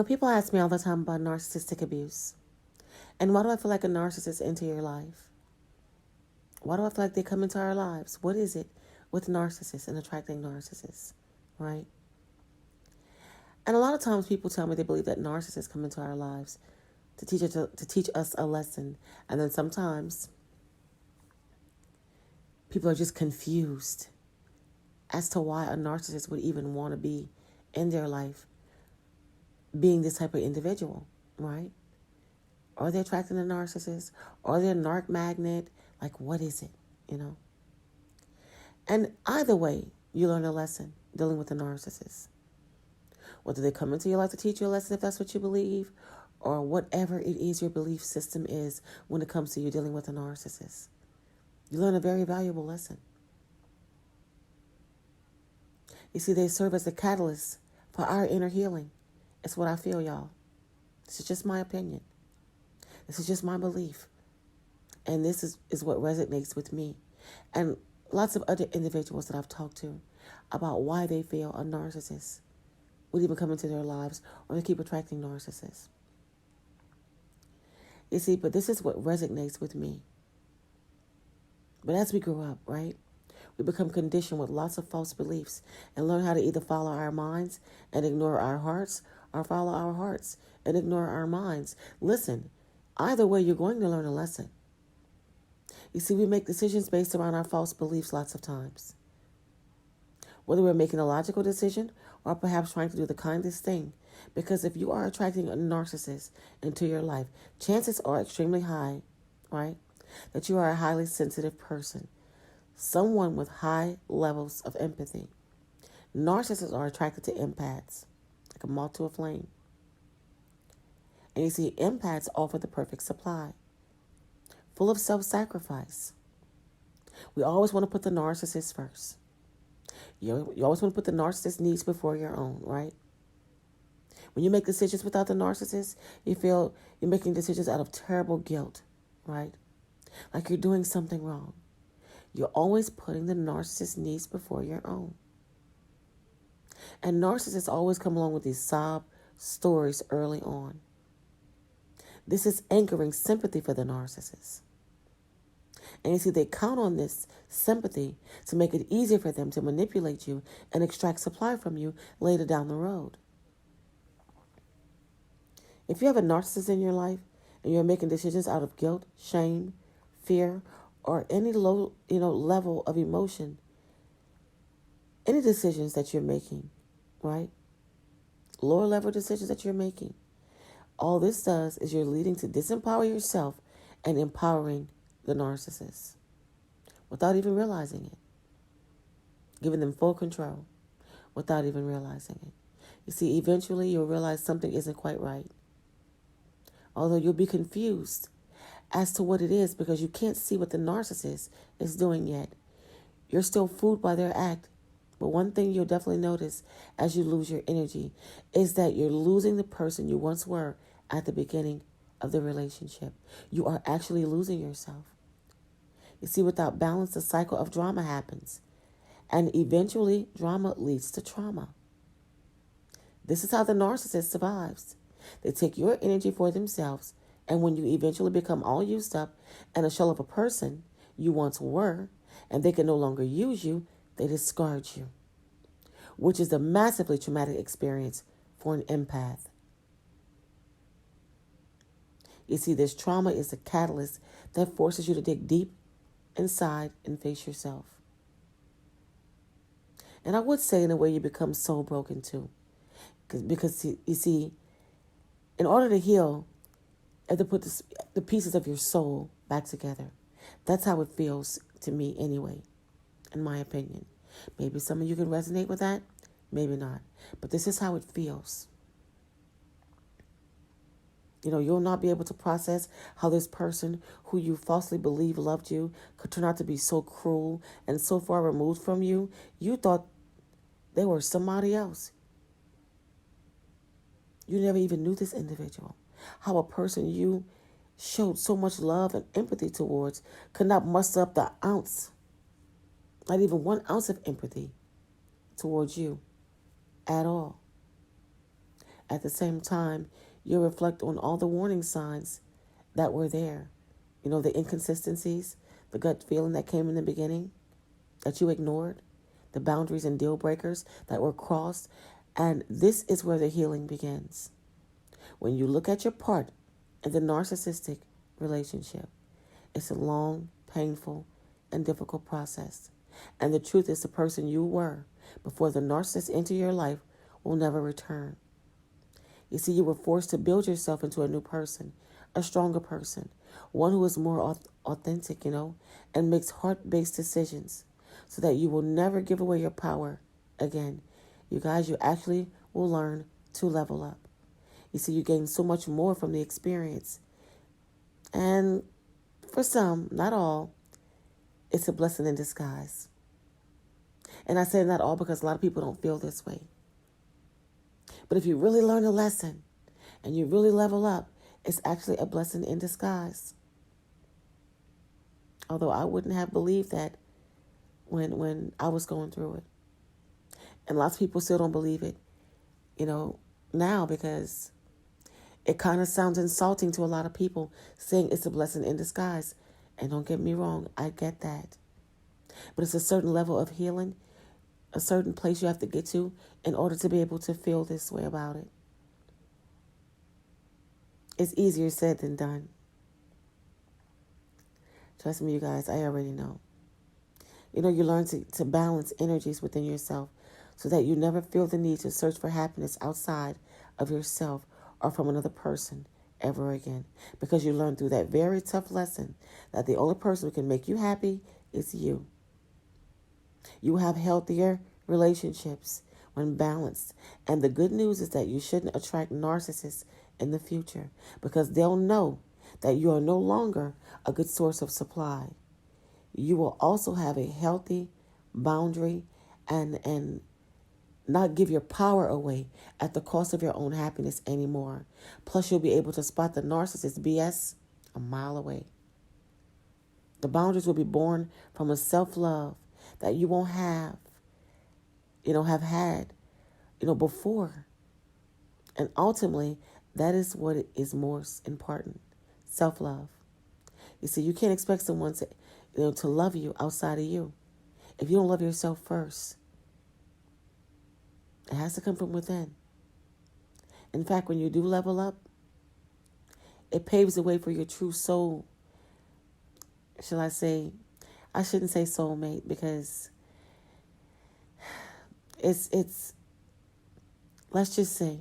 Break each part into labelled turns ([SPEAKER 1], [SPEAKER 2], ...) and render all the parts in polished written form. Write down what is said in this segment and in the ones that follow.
[SPEAKER 1] People ask me all the time about narcissistic abuse. And why do I feel like a narcissist enter your life? Why do I feel like they come into our lives? What is it with narcissists and attracting narcissists, right? And a lot of times people tell me they believe that narcissists come into our lives to teach us a lesson. And then sometimes people are just confused as to why a narcissist would even want to be in their life being this type of individual, right? Are they attracting a narcissist? Are they a narc magnet? Like, what is it? And either way, you learn a lesson dealing with a narcissist. Whether they come into your life to teach you a lesson if that's what you believe, or whatever it is your belief system is when it comes to you dealing with a narcissist. You learn a very valuable lesson. You see, they serve as a catalyst for our inner healing. It's what I feel, y'all. This is just my opinion. This is just my belief. And this is what resonates with me. And lots of other individuals that I've talked to about why they feel a narcissist would even come into their lives, or they keep attracting narcissists. You see, but this is what resonates with me. But as we grow up, right, we become conditioned with lots of false beliefs and learn how to either follow our minds and ignore our hearts, or follow our hearts and ignore our minds. Listen, either way, you're going to learn a lesson. You see, we make decisions based around our false beliefs lots of times. Whether we're making a logical decision or perhaps trying to do the kindest thing. Because if you are attracting a narcissist into your life, chances are extremely high, right, that you are a highly sensitive person. Someone with high levels of empathy. Narcissists are attracted to empaths, like a moth to a flame. And you see, empaths offer the perfect supply, full of self-sacrifice. We always want to put the narcissist first. You always want to put the narcissist's needs before your own, right? When you make decisions without the narcissist, you feel you're making decisions out of terrible guilt, right? Like you're doing something wrong. You're always putting the narcissist's needs before your own. And narcissists always come along with these sob stories early on. This is anchoring sympathy for the narcissist. And you see, they count on this sympathy to make it easier for them to manipulate you and extract supply from you later down the road. If you have a narcissist in your life and you're making decisions out of guilt, shame, fear, or any low, level of emotion, any decisions that you're making, right? Lower level decisions that you're making, all this does is you're leading to disempower yourself and empowering the narcissist without even realizing it. Giving them full control without even realizing it. You see, eventually you'll realize something isn't quite right. Although you'll be confused as to what it is because you can't see what the narcissist is doing yet. You're still fooled by their act. But one thing you'll definitely notice as you lose your energy is that you're losing the person you once were at the beginning of the relationship. You are actually losing yourself. You see, without balance, the cycle of drama happens. And eventually, drama leads to trauma. This is how the narcissist survives. They take your energy for themselves, and when you eventually become all used up and a shell of a person you once were, and they can no longer use you, they discard you, which is a massively traumatic experience for an empath. You see, this trauma is a catalyst that forces you to dig deep inside and face yourself. And I would say in a way you become soul broken too. Because you see, in order to heal, you have to put the pieces of your soul back together. That's how it feels to me anyway, in my opinion. Maybe some of you can resonate with that, maybe not. But this is how it feels. You'll not be able to process how this person who you falsely believe loved you could turn out to be so cruel and so far removed from you. You thought they were somebody else. You never even knew this individual. How a person you showed so much love and empathy towards could not muster up the ounce, not even 1 ounce of empathy towards you at all. At the same time, you'll reflect on all the warning signs that were there. The inconsistencies, the gut feeling that came in the beginning that you ignored, the boundaries and deal breakers that were crossed. And this is where the healing begins. When you look at your part in the narcissistic relationship, it's a long, painful, and difficult process. And the truth is, the person you were before the narcissist entered your life will never return. You see, you were forced to build yourself into a new person, a stronger person, one who is more authentic, and makes heart-based decisions so that you will never give away your power again. You guys, you actually will learn to level up. You see, you gain so much more from the experience. And for some, not all, it's a blessing in disguise. And I say not all because a lot of people don't feel this way. But if you really learn a lesson and you really level up, it's actually a blessing in disguise. Although I wouldn't have believed that when I was going through it. And lots of people still don't believe it, now, because it kind of sounds insulting to a lot of people saying it's a blessing in disguise. And don't get me wrong, I get that. But it's a certain level of healing, a certain place you have to get to in order to be able to feel this way about it. It's easier said than done. Trust me, you guys, I already know. You learn to balance energies within yourself so that you never feel the need to search for happiness outside of yourself or from another person ever again. Because you learn through that very tough lesson that the only person who can make you happy is you. You have healthier relationships when balanced. And the good news is that you shouldn't attract narcissists in the future because they'll know that you are no longer a good source of supply. You will also have a healthy boundary and not give your power away at the cost of your own happiness anymore. Plus, you'll be able to spot the narcissist BS a mile away. The boundaries will be born from a self-love that you won't have had, before. And ultimately, that is what is most important, self-love. You see, you can't expect someone to love you outside of you if you don't love yourself first. It has to come from within. In fact, when you do level up, it paves the way for your true soul. Shall I say, I shouldn't say soulmate because it's let's just say,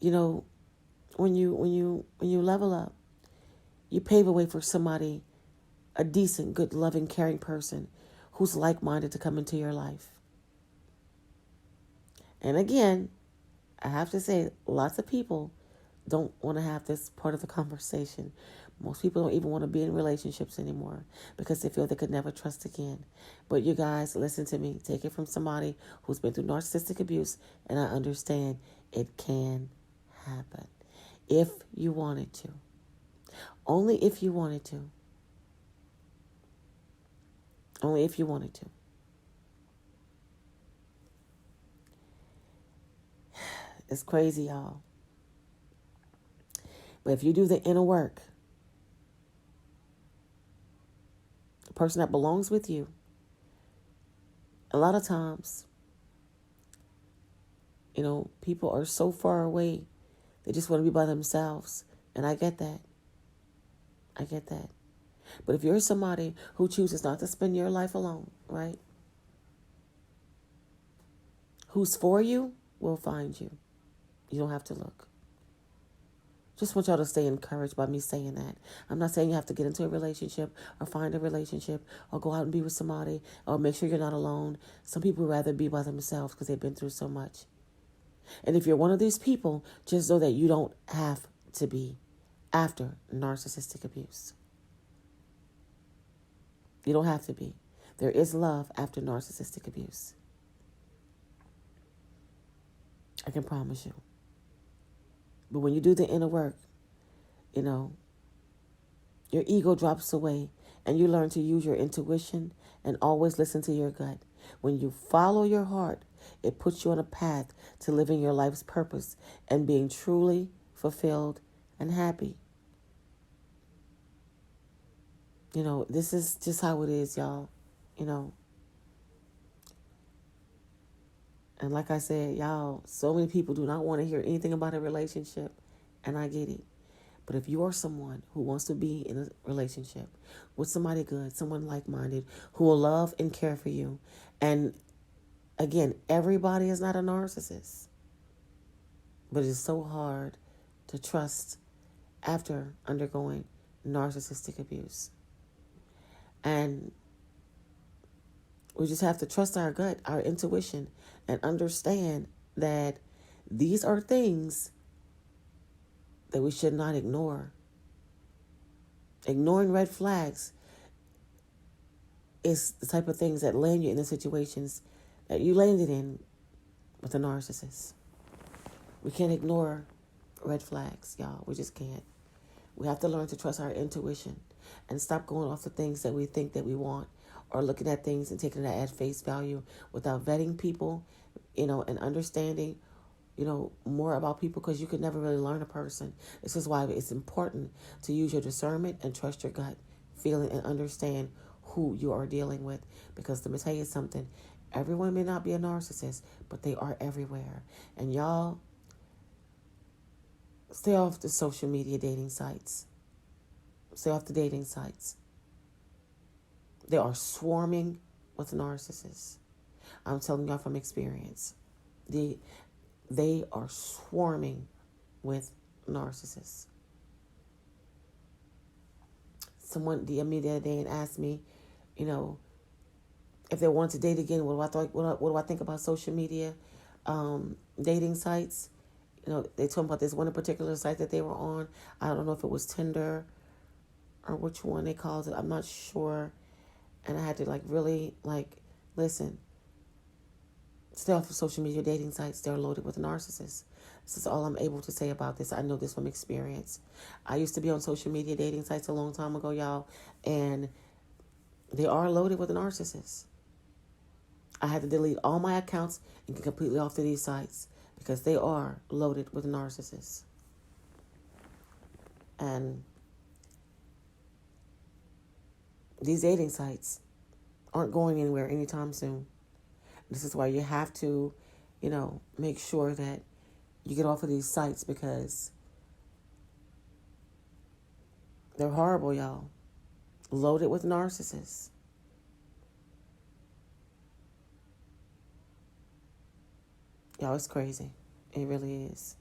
[SPEAKER 1] when you level up, you pave a way for somebody, a decent, good, loving, caring person who's like-minded to come into your life. And again, I have to say, lots of people don't want to have this part of the conversation. Most people don't even want to be in relationships anymore because they feel they could never trust again. But you guys, listen to me. Take it from somebody who's been through narcissistic abuse, and I understand it can happen if you wanted to. Only if you wanted to. Only if you wanted to. It's crazy, y'all. But if you do the inner work, the person that belongs with you, a lot of times, people are so far away, they just want to be by themselves. And I get that. I get that. But if you're somebody who chooses not to spend your life alone, right? Who's for you will find you. You don't have to look. Just want y'all to stay encouraged by me saying that. I'm not saying you have to get into a relationship or find a relationship or go out and be with somebody or make sure you're not alone. Some people would rather be by themselves because they've been through so much. And if you're one of these people, just know that you don't have to be after narcissistic abuse. You don't have to be. There is love after narcissistic abuse. I can promise you. But when you do the inner work, your ego drops away and you learn to use your intuition and always listen to your gut. When you follow your heart It puts you on a path to living your life's purpose and being truly fulfilled and happy. You know, this is just how it is, y'all. You know, and like I said, y'all, so many people do not want to hear anything about a relationship, and I get it. But if you are someone who wants to be in a relationship with somebody good, someone like-minded, who will love and care for you, and again, everybody is not a narcissist, but it is so hard to trust after undergoing narcissistic abuse. And we just have to trust our gut, our intuition, and understand that these are things that we should not ignore. Ignoring red flags is the type of things that land you in the situations that you landed in with a narcissist. We can't ignore red flags, y'all. We just can't. We have to learn to trust our intuition and stop going off the things that we think that we want, or looking at things and taking it at face value without vetting people, and understanding, more about people, because you could never really learn a person. This is why it's important to use your discernment and trust your gut feeling and understand who you are dealing with. Because let me tell you something, everyone may not be a narcissist, but they are everywhere. And y'all, stay off the social media dating sites. Stay off the dating sites. They are swarming with narcissists. I'm telling y'all from experience. They are swarming with narcissists. Someone DM'd me the other day and asked me, if they wanted to date again, what do I think about social media dating sites? They told me about this one particular site that they were on. I don't know if it was Tinder or which one they called it. I'm not sure. And I had to really listen. Stay off of social media dating sites. They're loaded with narcissists. This is all I'm able to say about this. I know this from experience. I used to be on social media dating sites a long time ago, y'all, and they are loaded with narcissists. I had to delete all my accounts and get completely off of these sites because they are loaded with narcissists. And these dating sites aren't going anywhere anytime soon. This is why you have to, make sure that you get off of these sites, because they're horrible, y'all. Loaded with narcissists. Y'all, it's crazy. It really is.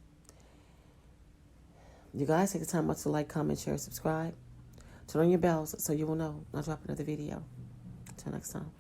[SPEAKER 1] You guys take the time out to like, comment, share, subscribe. Turn on your bells so you will know when I drop another video. Until next time.